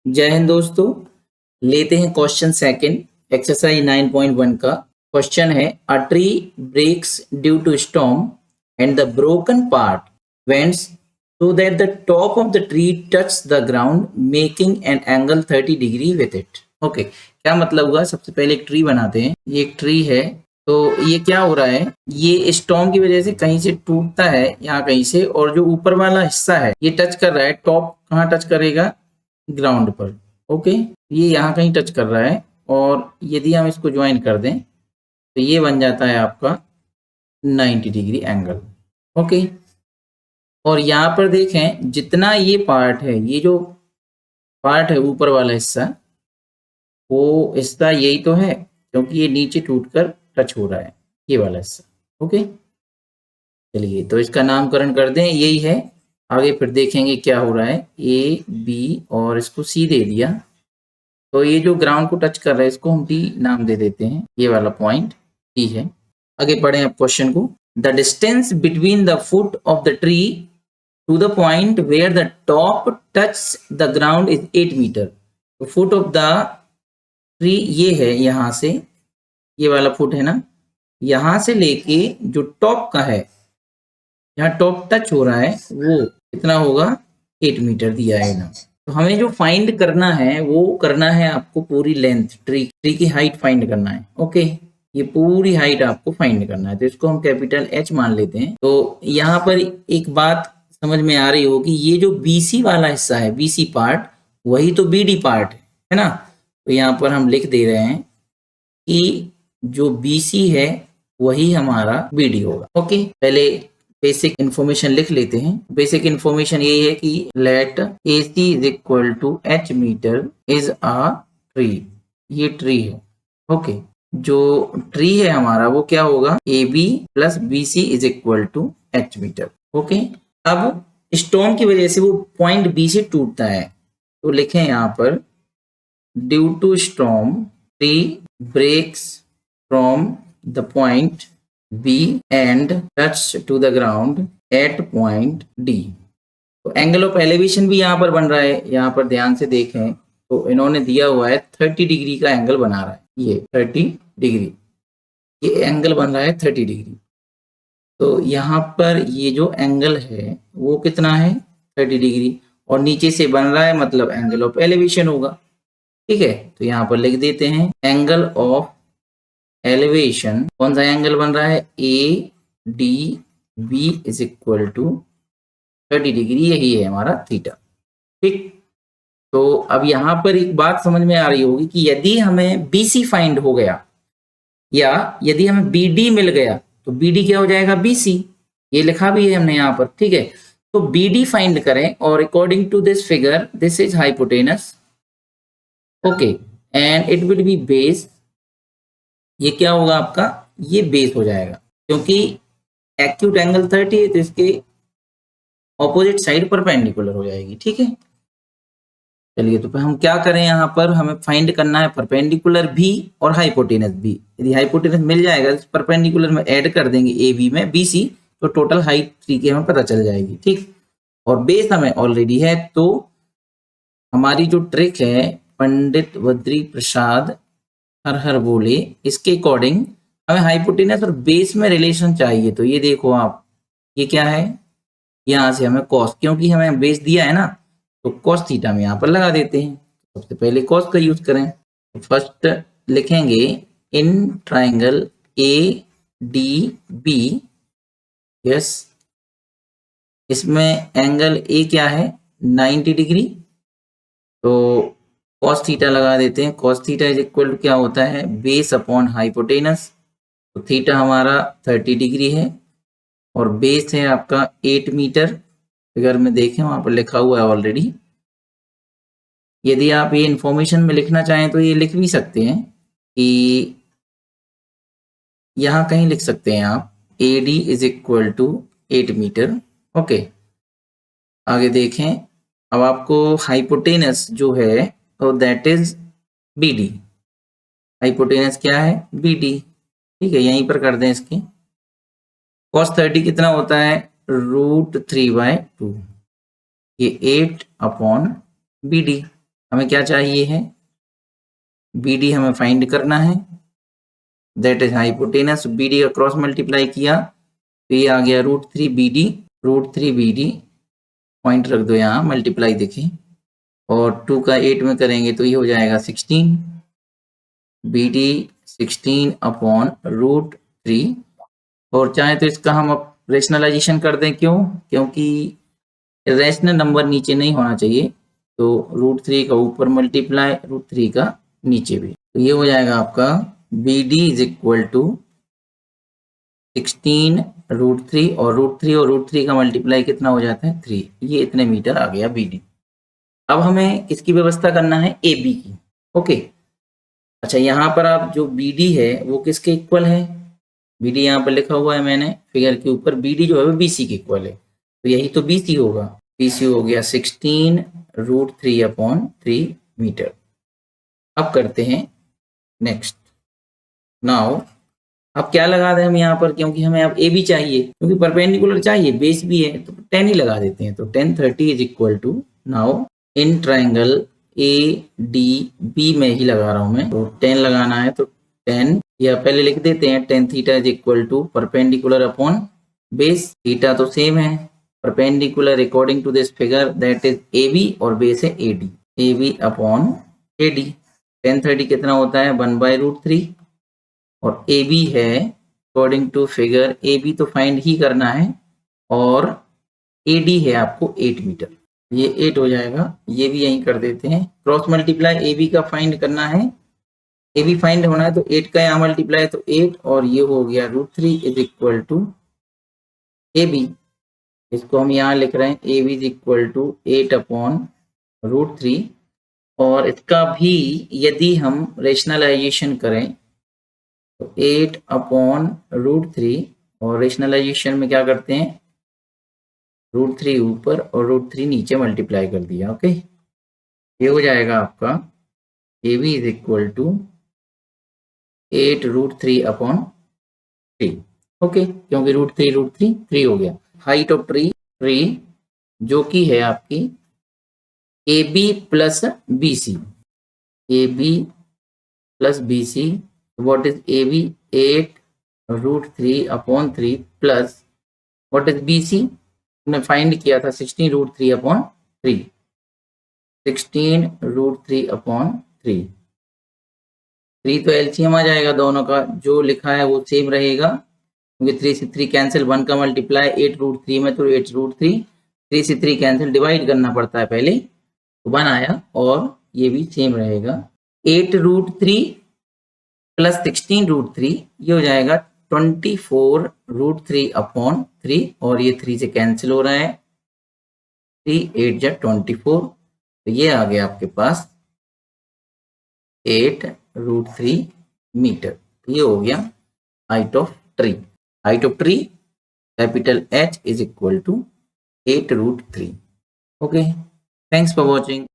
जय हिंद दोस्तों। लेते हैं क्वेश्चन सेकंड एक्सरसाइज 9.1 का। क्वेश्चन है a tree breaks due to storm and the broken part bends so that the top of the tree touches the ground making an angle 30 degree with it। Okay क्या मतलब हुआ? सबसे पहले एक tree बनाते हैं। ये एक ट्री है, तो ये क्या हो रहा है, ये स्टॉर्म की वजह से कहीं से टूटता है यहाँ कहीं से, और जो ऊपर वाला हिस्सा है ये टच कर रहा है। टॉप कहाँ टच करेगा? ग्राउंड पर। ओके, ये यहाँ कहीं टच कर रहा है, और यदि हम इसको ज्वाइन कर दें तो ये बन जाता है आपका 90 डिग्री एंगल। ओके, और यहाँ पर देखें जितना ये पार्ट है, ये जो पार्ट है ऊपर वाला हिस्सा, वो हिस्सा यही तो है, क्योंकि ये नीचे टूटकर टच हो रहा है ये वाला हिस्सा। ओके, चलिए तो इसका नामकरण कर दें, यही है। आगे फिर देखेंगे क्या हो रहा है। ए बी और इसको सी दे दिया, तो ये जो ग्राउंड को टच कर रहा है इसको हम डी नाम दे देते हैं। ये वाला पॉइंट डी है। आगे पढ़ें अब क्वेश्चन को। The distance between the foot of the tree to the point where the top touch the ground is 8 metre. तो फुट ऑफ द ट्री ये है, यहाँ से ये वाला फुट है ना, यहाँ से लेके जो टॉप का है, यहाँ टॉप टच हो रहा है, वो कितना होगा? 8 मीटर दिया है ना। तो हमें जो फाइंड करना है वो करना है आपको पूरी लेंथ, ट्री की हाइट फाइंड करना है। ओके, ये पूरी हाइट आपको फाइंड करना है, तो इसको हम कैपिटल एच मान लेते हैं। तो यहाँ पर एक बात समझ में आ रही होगी, ये जो बीसी वाला हिस्सा है, बीसी पार्ट, वही तो बीडी पार्ट है ना। तो यहाँ पर हम लिख दे रहे हैं कि जो बीसी है वही हमारा बीडी होगा। ओके, पहले बेसिक इन्फॉर्मेशन लिख लेते हैं। बेसिक इन्फॉर्मेशन यही है कि let AC is equal to H metre is a tree. ये ट्री है। ओके, जो ट्री है हमारा वो क्या होगा? AB plus BC is equal to H metre. Okay, अब स्टॉर्म की वजह से वो पॉइंट B से टूटता है, तो लिखें यहाँ पर due to storm tree breaks from the point B and touch to the ground at point D। तो एंगल ऑफ एलिवेशन भी यहाँ पर बन रहा है। यहाँ पर ध्यान से देखें तो इन्होंने दिया हुआ है 30 डिग्री का एंगल बना रहा है। ये 30 डिग्री, ये एंगल बन रहा है 30 डिग्री। तो यहाँ पर ये जो एंगल है वो कितना है? 30 डिग्री, और नीचे से बन रहा है, मतलब एंगल ऑफ एलिवेशन होगा। ठीक है, तो यहाँ पर लिख देते हैं एंगल ऑफ एलिवेशन। कौन सा एंगल बन रहा है? ADB is equal to 30 degree, यही है हमारा थीटा। ठीक, तो अब यहाँ पर एक बात समझ में आ रही होगी कि यदि हमें BC फाइंड हो गया या यदि हमें BD मिल गया, तो BD क्या हो जाएगा? BC। ये लिखा भी है हमने यहाँ पर। ठीक है, तो BD फाइंड करें, और according to this figure this is hypotenuse. Okay, and it will be base. ये क्या होगा आपका? ये बेस हो जाएगा, क्योंकि एक्यूट एंगल 30 है तो इसके ऑपोजिट साइड परपेंडिकुलर हो जाएगी। ठीक है, चलिए तो हम क्या करें, यहाँ पर हमें फाइंड करना है परपेंडिकुलर भी और हाइपोटेनस भी। यदि हाइपोटेनस मिल जाएगा तो परपेंडिकुलर में ऐड कर देंगे AB में BC, तो टोटल हाइट ट्री की हमें पता चल जाएगी। ठीक, और बेस हमें ऑलरेडी है, तो हमारी जो ट्रिक है पंडित बद्री प्रसाद हर हर बोले, इसके अकॉर्डिंग हमें हाइपोटेनस और बेस में रिलेशन चाहिए। तो ये देखो आप, ये क्या है? यहाँ से हमें कॉस, क्योंकि हमें बेस दिया है ना, तो कॉस थीटा में यहाँ पर लगा देते हैं। सबसे पहले कॉस का यूज करें, तो फर्स्ट लिखेंगे इन ट्राइंगल ADB। यस, इसमें एंगल ए क्या है? 90 डिग्री। तो कॉस थीटा लगा देते हैं। Cos theta is equal to क्या होता है? Base upon hypotenuse. तो थीटा हमारा 30 डिग्री है, और बेस है आपका 8 मीटर। फिगर में देखें वहां पर लिखा हुआ है ऑलरेडी। यदि आप ये इंफॉर्मेशन में लिखना चाहें तो ये लिख भी सकते हैं, कि यहाँ कहीं लिख सकते हैं आप AD is equal to 8 metre. Okay, आगे देखें। अब आपको हाइपोटेनस जो है तो दैट इज BD। हाइपोटेनस क्या है? BD। ठीक है, यहीं पर कर दें इसके। cos 30 कितना होता है? √3/2। ये 8 अपॉन BD। हमें क्या चाहिए है, बी डी हमें फाइंड करना है, that is hypotenuse. B D का क्रॉस मल्टीप्लाई किया तो ये आ गया √3 B D, √3 B D point रख दो यहाँ, मल्टीप्लाई देखें, और 2 का 8 में करेंगे तो ये हो जाएगा 16 बी डी 16 अपॉन √3। और चाहे तो इसका हम अब रेशनलाइजेशन कर दें, क्यों, क्योंकि रेशनल नंबर नीचे नहीं होना चाहिए, तो √3 का ऊपर मल्टीप्लाई √3 का नीचे भी, तो ये हो जाएगा आपका B D is equal to 16 √3 और √3 का मल्टीप्लाई कितना हो जाता है 3, ये इतने मीटर आ गया बी डी। अब हमें किसकी व्यवस्था करना है, ए बी की। ओके, अच्छा यहाँ पर आप जो बी डी है वो किसके इक्वल है, बी डी यहाँ पर लिखा हुआ है मैंने फिगर के ऊपर, बी डी जो है वो बी सी के इक्वल है, तो यही तो बी सी होगा। बी सी हो गया 16 √3 अपॉन 3 मीटर। अब करते हैं नेक्स्ट। नाउ अब क्या लगा दें हम यहाँ पर, क्योंकि हमें अब ए बी चाहिए, क्योंकि परपेंडिकुलर चाहिए, बेस भी है, तो 10 ही लगा देते हैं। तो 10 30 is equal to, now in triangle A D B में ही लगा रहा हूं मैं, तो 10 लगाना है, तो 10 या पहले लिख देते हैं, tan theta is equal to perpendicular upon base, theta तो सेम है, perpendicular according to this figure that is A B और बेस है A B upon A D. 10 30 कितना होता है 1/√3, और ए बी है according to figure, A B तो फाइंड ही करना है, और ए डी है आपको 8 मीटर, ये 8 हो जाएगा, ये भी यहीं कर देते हैं। क्रॉस मल्टीप्लाई ए बी का फाइंड करना है, ए बी फाइंड होना है, तो 8 का यहाँ मल्टीप्लाई तो 8, और ये हो गया √3 is equal to A B, इसको हम यहाँ लिख रहे हैं A B is equal to 8 upon √3, और इसका भी यदि हम रेशनलाइजेशन करें तो 8 अपॉन √3, और रेशनलाइजेशन में क्या करते हैं, √3 ऊपर और √3 नीचे मल्टीप्लाई कर दिया। ओके, ये हो जाएगा आपका A B is equal to 8 √3 upon 3। Okay, क्योंकि √3 3 हो गया। हाइट ऑफ ट्री जो कि है आपकी A B plus B C, A B plus B C, what is A B 8 √3 upon 3 plus what is B C, हमने फाइंड किया था 16 √3 अपॉन 3, 16 √3 अपॉन 3, 3 तो एलसीएम आ जाएगा दोनों का, जो लिखा है वो सेम रहेगा, क्योंकि 3 से 3 कैंसिल, 1 का मल्टीप्लाई 8 √3 में, तो 8 √3, 3 से 3 कैंसिल, डिवाइड करना पड़ता है पहले, तो 1 आया, और ये भी सेम रहेगा। 8 √3 प्लस 16 √3, ये हो जाएगा 24 √3 अपॉन 3, और ये 3 से कैंसिल हो रहा है, 3 8 जा 24, तो ये आ गया आपके पास 8 √3 मीटर। ये हो गया height of tree. Height of tree capital H is equal to 8 √3। Okay, thanks for watching.